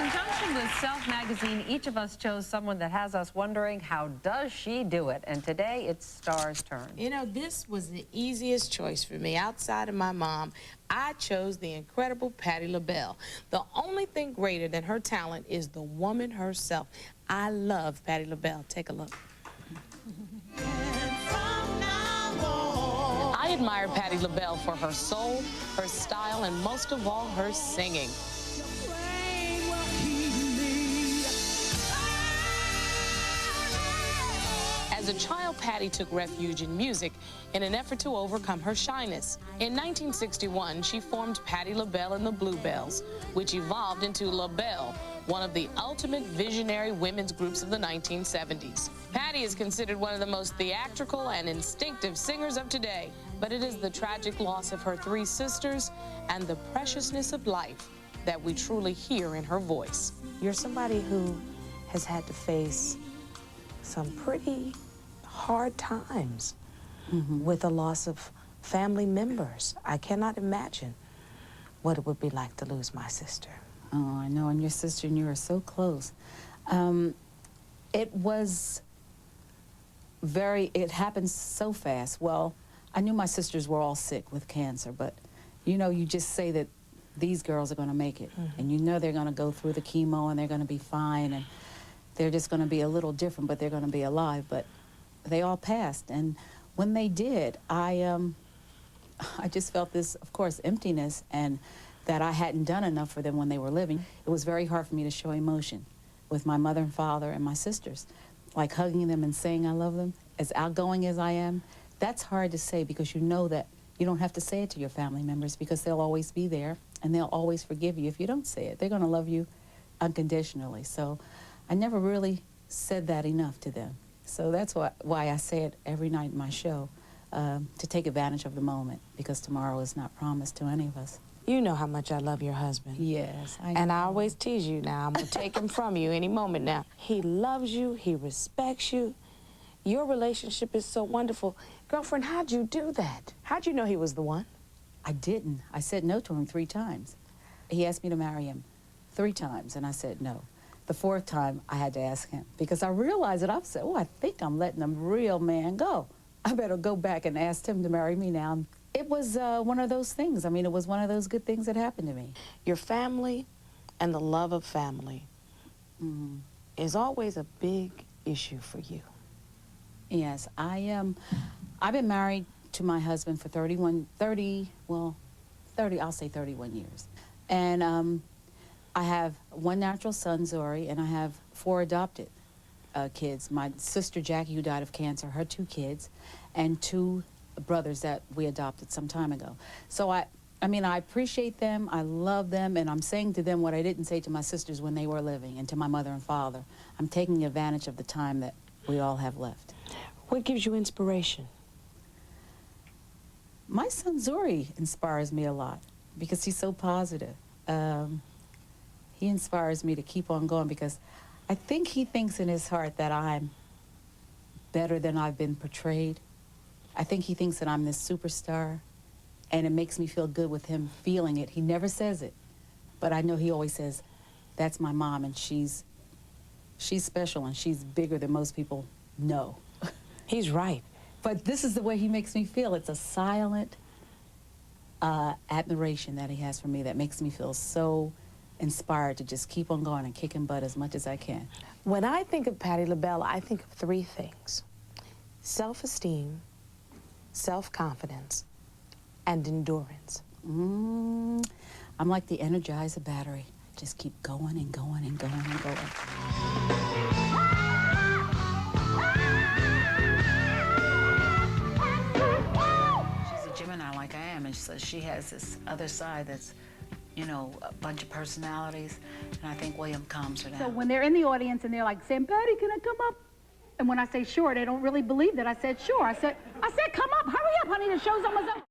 conjunction with Self magazine, each of us chose someone that has us wondering, how does she do it? And today, it's Star's turn. You know, this was the easiest choice for me. Outside of my mom, I chose the incredible Patti LaBelle. The only thing greater than her talent is the woman herself. I love Patti LaBelle. Take a look. I admire Patti LaBelle for her soul, her style, and most of all, her singing. As a child, Patti took refuge in music in an effort to overcome her shyness. In 1961, she formed Patti LaBelle and the Bluebells, which evolved into LaBelle, one of the ultimate visionary women's groups of the 1970s. Patti is considered one of the most theatrical and instinctive singers of today, but it is the tragic loss of her three sisters and the preciousness of life that we truly hear in her voice. You're somebody who has had to face some pretty hard times with the loss of family members. I cannot imagine what it would be like to lose my sister. Oh, I know, and your sister and you are so close. It happened so fast. Well, I knew my sisters were all sick with cancer, but you know, you just say that these girls are gonna make it. And you know they're gonna go through the chemo and they're gonna be fine, and they're just gonna be a little different, but they're gonna be alive. But they all passed, and when they did, I just felt this, of course, emptiness, and that I hadn't done enough for them when they were living. It was very hard for me to show emotion with my mother and father and my sisters. Like hugging them and saying I love them, as outgoing as I am, that's hard to say because you know that you don't have to say it to your family members because they'll always be there and they'll always forgive you if you don't say it. They're gonna love you unconditionally. So I never really said that enough to them. So that's why I say it every night in my show, to take advantage of the moment, because tomorrow is not promised to any of us. You know how much I love your husband. Yes, I know. And I always tease you now. I'm gonna take him from you any moment now. He loves you, he respects you. Your relationship is so wonderful. Girlfriend, how'd you do that? How'd you know he was the one? I didn't. I said no to him 3 times. He asked me to marry him 3 times, and I said no. The 4th time, I had to ask him, because I realized that I said, oh, I think I'm letting a real man go. I better go back and ask him to marry me now. It was one of those things. I mean, it was one of those good things that happened to me. Your family and the love of family is always a big issue for you. Yes, I've been married to my husband for 31 years. And I have 1 natural son, Zori, and I have 4 adopted kids. My sister, Jackie, who died of cancer, her 2 kids, and 2 brothers that we adopted some time ago. So I mean, I appreciate them, I love them, and I'm saying to them what I didn't say to my sisters when they were living, and to my mother and father. I'm taking advantage of the time that we all have left. What gives you inspiration? My son Zori inspires me a lot, because he's so positive. He inspires me to keep on going, because I think he thinks in his heart that I'm better than I've been portrayed. I think he thinks that I'm this superstar, and it makes me feel good with him feeling it. He never says it, but I know he always says, that's my mom, and she's special, and she's bigger than most people know. He's right. But this is the way he makes me feel. It's a silent admiration that he has for me that makes me feel so inspired to just keep on going and kicking butt as much as I can. When I think of Patti LaBelle, I think of 3 things: self-esteem, self-confidence, and endurance. I'm like the Energizer battery. Just keep going and going and going and going. She's a Gemini like I am, and so she has this other side that's, you know, a bunch of personalities, and I think William calms her down. So when they're in the audience and they're like saying, Patti, can I come up? And when I say sure, they don't really believe that I said sure. I said, come up, hurry up, honey, the show's almost over.